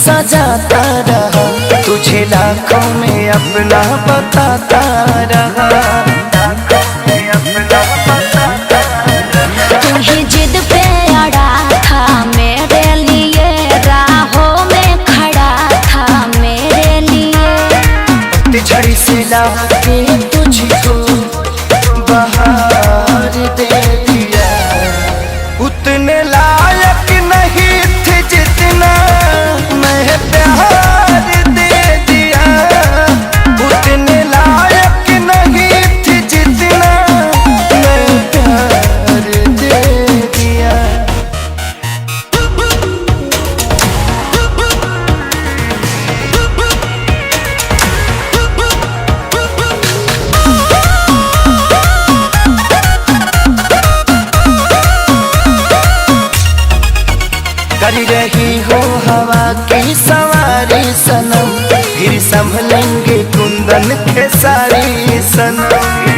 सजाता रहा, तुझे लाखों में अपना बताता रहा। तुम्हें जिद पे अड़ा था मेरे लिए, राहों में खड़ा था मेरे लिए। झड़ी से लाके तुझको बहार दे दिया, उतने लायक नहीं थे जितना मैं प्यार दे दिया। उतने लायक नहीं थे जितना मैं प्यार दे दिया। कर रही हो हवा की सवारी सनम, फिर संभलेंगे कुंदन के सारी सनम।